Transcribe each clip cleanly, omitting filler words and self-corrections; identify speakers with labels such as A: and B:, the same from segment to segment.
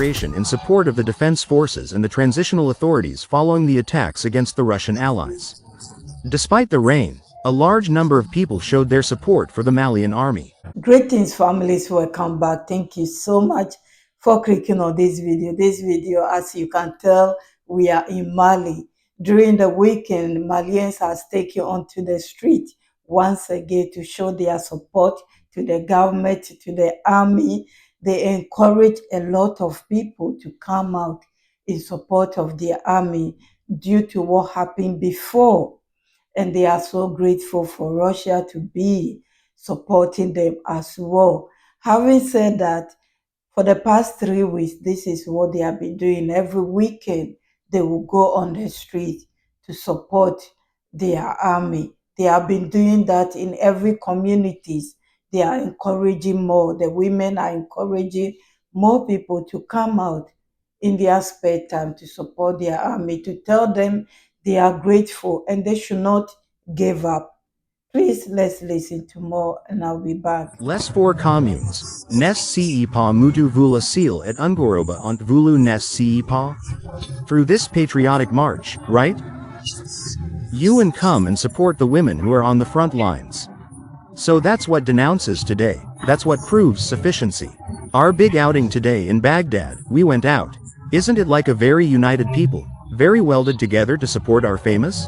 A: demonstration in support of the defense forces and the transitional authorities following the attacks against the Russian allies. Despite the rain, a large number of people showed their support for the Malian army.
B: Greetings, families. Welcome back. Thank you so much for clicking on this video. This video, as you can tell, we are in Mali. During the weekend, Malians has taken onto the street once again to show their support to the government, to the army. They encourage a lot of people to come out in support of the army due to what happened before. And they are so grateful for Russia to be supporting them as well. Having said that, for the past 3 weeks, this is what they have been doing. Every weekend, they will go on the street to support their army. They have been doing that in every communities. They are encouraging more. The women are encouraging more people to come out in their spare time to support their army, to tell them they are grateful and they should not give up. Please, let's listen to more and I'll be back.
A: Les four communes, nes si pas mutu vula seal et ungoroba ont vulu nes si pas? Through this patriotic march, right? You and come and support the women who are on the front lines. So that's what denounces today, that's what proves sufficiency. Our big outing today in Baghdad, we went out. Isn't it like a very united people, very welded together to support our famous?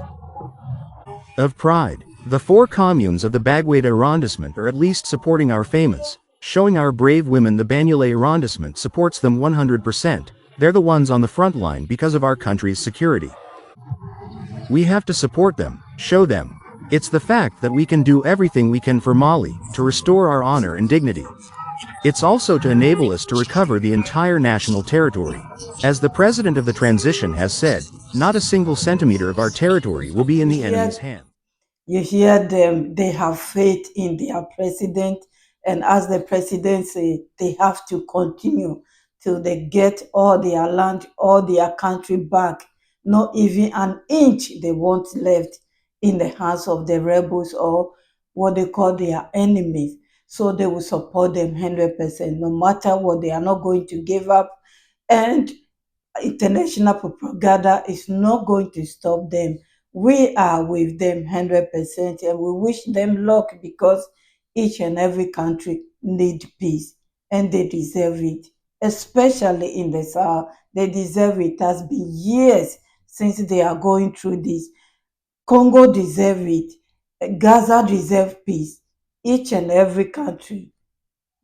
A: Of pride. The four communes of the Baghdad arrondissement are at least supporting our famous, showing our brave women. The Banyuls arrondissement supports them 100%, they're the ones on the front line because of our country's security. We have to support them, show them. It's the fact that we can do everything we can for Mali, to restore our honor and dignity. It's also to enable us to recover the entire national territory. As the president of the transition has said, not a single centimeter of our territory will be in the enemy's hands.
B: You hear them, they have faith in their president, and as the president said, they have to continue till they get all their land, all their country back. Not even an inch they want left in the hands of the rebels or what they call their enemies. So they will support them 100%, no matter what. They are not going to give up, and international propaganda is not going to stop them. We are with them 100%, and we wish them luck because each and every country need peace and they deserve it, especially in the South. They deserve it. It has been years since they are going through this. Congo deserve it. Gaza deserve peace. Each and every country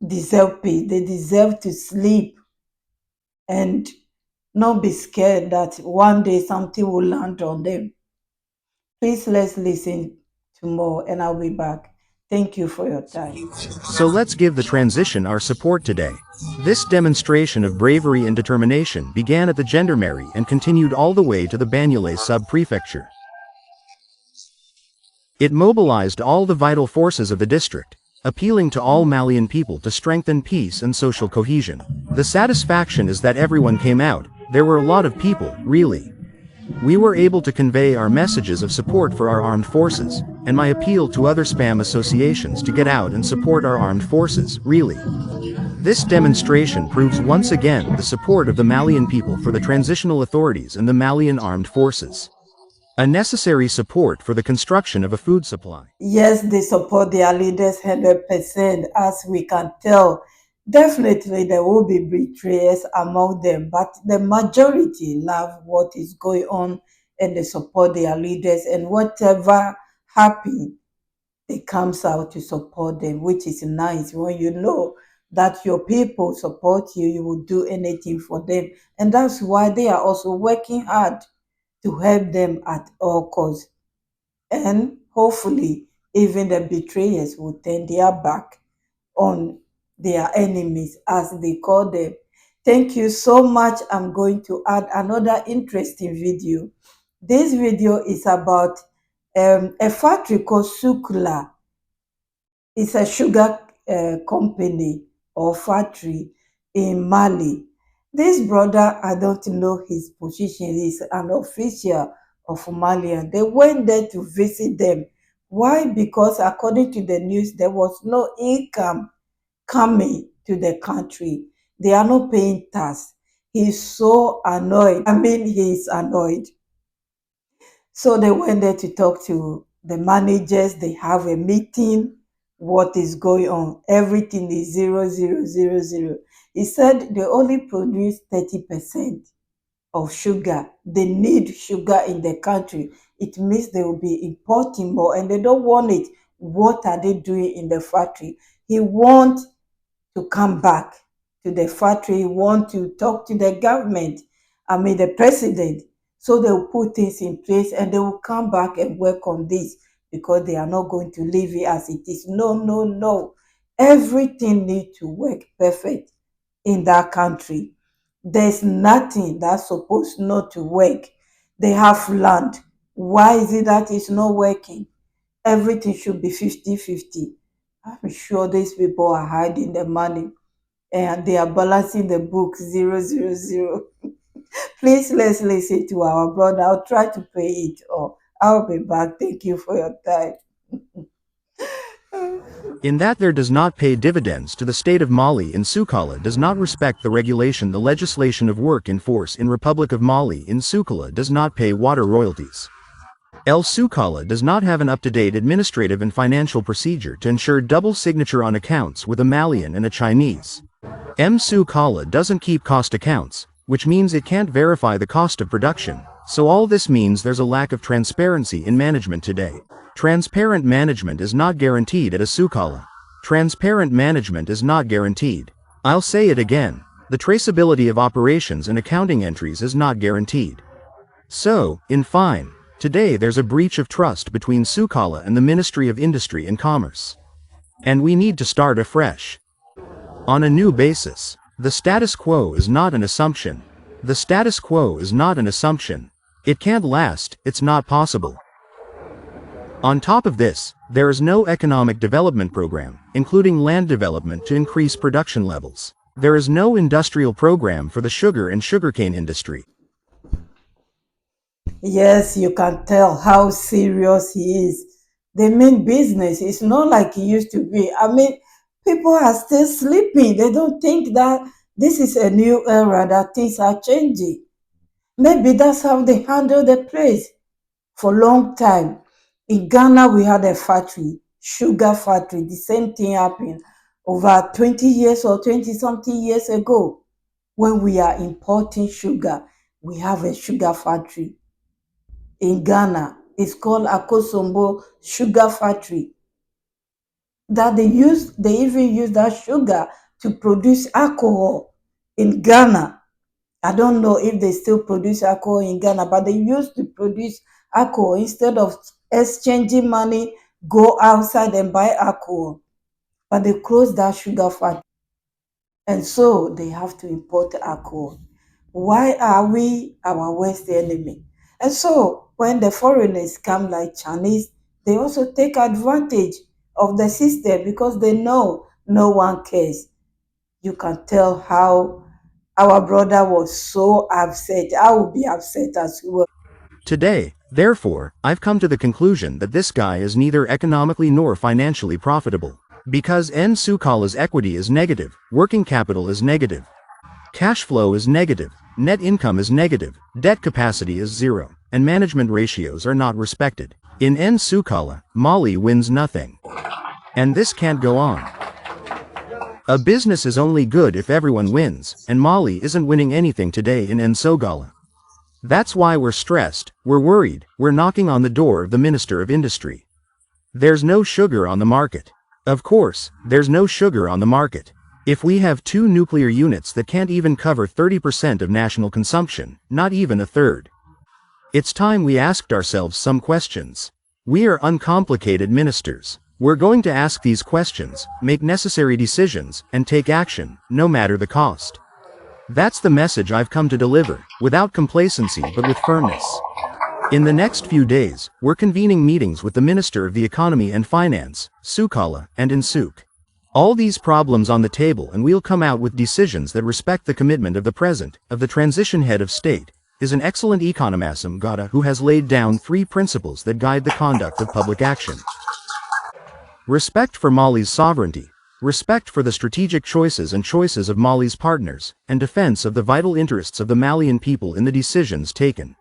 B: deserve peace. They deserve to sleep and not be scared that one day something will land on them. Please, let's listen to more and I'll be back. Thank you for your time.
A: So let's give the transition our support today. This demonstration of bravery and determination began at the Gendarmerie and continued all the way to the Banyuls sub-prefecture. It mobilized all the vital forces of the district, appealing to all Malian people to strengthen peace and social cohesion. The satisfaction is that everyone came out. There were a lot of people, really. We were able to convey our messages of support for our armed forces, and my appeal to other spam associations to get out and support our armed forces, really. This demonstration proves once again the support of the Malian people for the transitional authorities and the Malian armed forces. A necessary support for the construction of a food supply.
B: Yes, they support their leaders 100%, as we can tell. Definitely there will be betrayers among them, but the majority love what is going on and they support their leaders, and whatever happens, they comes out to support them, which is nice. When you know that your people support you, you will do anything for them. And that's why they are also working hard to help them at all costs. And hopefully, even the betrayers will turn their back on their enemies, as they call them. Thank you so much. I'm going to add another interesting video. This video is about a factory called Sukla. It's a sugar company or factory in Mali. This brother, I don't know his position, he's an official of Malian. They went there to visit them. Why? Because according to the news, there was no income coming to the country. They are not paying tax. He's so annoyed. I mean, he's annoyed. So they went there to talk to the managers. They have a meeting. What is going on? Everything is 0, 0, 0, 0. He said they only produce 30% of sugar. They need sugar in the country. It means they will be importing more and they don't want it. What are they doing in the factory? He wants to come back to the factory, want to talk to the government, I mean the president, so they will put things in place and they will come back and work on this because they are not going to leave it as it is. No, no, no. Everything needs to work perfect in that country. There's nothing that's supposed not to work. They have land. Why is it that it's not working? Everything should be 50-50. I'm sure these people are hiding the money and they are balancing the book 0, 0, 0. Please let's listen to our brother. I'll try to pay it or I'll be back. Thank you for your time.
A: In that there does not pay dividends to the state of Mali in Soukala does not respect the regulation the legislation of work in force in Republic of Mali in Soukala does not pay water royalties. El Soukala does not have an up-to-date administrative and financial procedure to ensure double signature on accounts with a Malian and a Chinese. M. Soukala doesn't keep cost accounts, which means it can't verify the cost of production, so all this means there's a lack of transparency in management today. Transparent management is not guaranteed at a Soukala. Transparent management is not guaranteed. I'll say it again, the traceability of operations and accounting entries is not guaranteed. So, in fine, today there's a breach of trust between Soukala and the Ministry of Industry and Commerce. And we need to start afresh. On a new basis. The status quo is not an assumption. The status quo is not an assumption. It can't last, it's not possible. On top of this, there is no economic development program, including land development to increase production levels. There is no industrial program for the sugar and sugarcane industry.
B: Yes, you can tell how serious he is. They mean business. It's not like it used to be. I mean, people are still sleeping. They don't think that this is a new era, that things are changing. Maybe that's how they handle the place for a long time. In Ghana, we had a factory, sugar factory. The same thing happened over 20 years or 20 something years ago. When we are importing sugar, we have a sugar factory in Ghana. It's called Akosombo Sugar Factory. That they even use that sugar to produce alcohol in Ghana. I don't know if they still produce alcohol in Ghana, but they used to produce alcohol instead of exchanging money, go outside and buy alcohol. But they closed that sugar factory. And so they have to import alcohol. Why are we our worst enemy? And so when the foreigners come like Chinese, they also take advantage of the system because they know no one cares. You can tell how our brother was so upset. I would be upset as well.
A: Today, therefore, I've come to the conclusion that this guy is neither economically nor financially profitable. Because N. Soukala's equity is negative, working capital is negative, cash flow is negative, net income is negative, debt capacity is zero, and management ratios are not respected. In N. Soukala, Mali wins nothing. And this can't go on. A business is only good if everyone wins, and Mali isn't winning anything today in N. Soukala. That's why we're stressed, we're worried, we're knocking on the door of the Minister of Industry. There's no sugar on the market. Of course, there's no sugar on the market. If we have 2 nuclear units that can't even cover 30% of national consumption, not even a third. It's time we asked ourselves some questions. We are uncomplicated ministers. We're going to ask these questions, make necessary decisions, and take action, no matter the cost. That's the message I've come to deliver, without complacency but with firmness. In the next few days, we're convening meetings with the Minister of the Economy and Finance, Soukala, and Nsouk. All these problems on the table and we'll come out with decisions that respect the commitment of the present, of the transition head of state, is an excellent economist Gada who has laid down 3 principles that guide the conduct of public action. Respect for Mali's sovereignty. respect for the strategic choices and choices of Mali's partners, and defense of the vital interests of the Malian people in the decisions taken.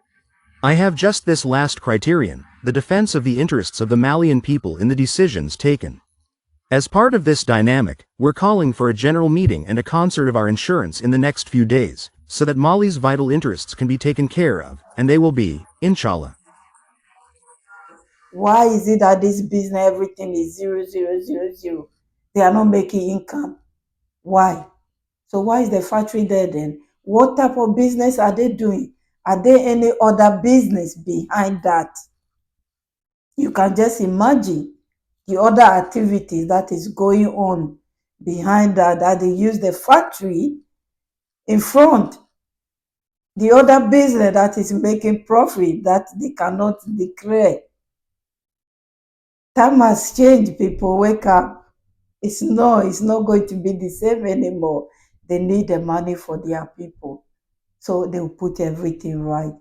A: I have just this last criterion, the defense of the interests of the Malian people in the decisions taken. As part of this dynamic, we're calling for a general meeting and a concert of our insurance in the next few days, so that Mali's vital interests can be taken care of, and they will be, inshallah.
B: Why is it that this business, everything is 0, 0, 0, 0? They are not making income. Why? So why is the factory there then? What type of business are they doing? Are there any other business behind that? You can just imagine the other activities that is going on behind that they use the factory in front. The other business that is making profit that they cannot declare. Time has changed, people. Wake up. It's not going to be the same anymore. They need the money for their people. So they will put everything right.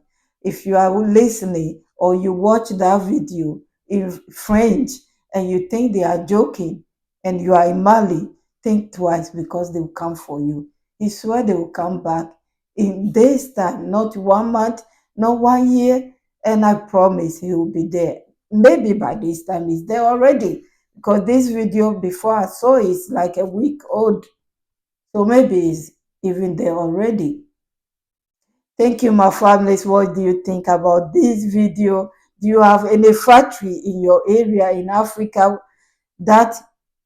B: If you are listening or you watch that video in French and you think they are joking and you are in Mali, think twice, because they will come for you. I swear they will come back in days' time, not 1 month, not 1 year, and I promise he will be there. Maybe by this time he's there already, because this video before I saw is like a week old. So maybe he's even there already. Thank you, my families. What do you think about this video? Do you have any factory in your area in Africa that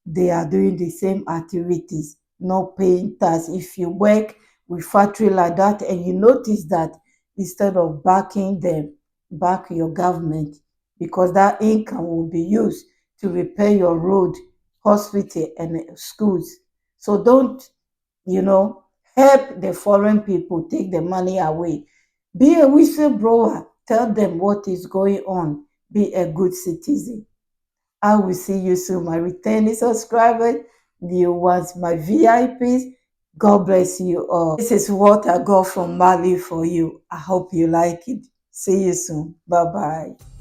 B: they are doing the same activities, not paying tax? If you work with factory like that and you notice that, instead of backing them, back your government, because that income will be used to repair your road, hospital, and schools. So don't, help the foreign people take the money away. Be a whistleblower. Tell them what is going on. Be a good citizen. I will see you soon, my returning subscribers, new ones, my VIPs. God bless you all. This is what I got from Mali for you. I hope you like it. See you soon. Bye-bye.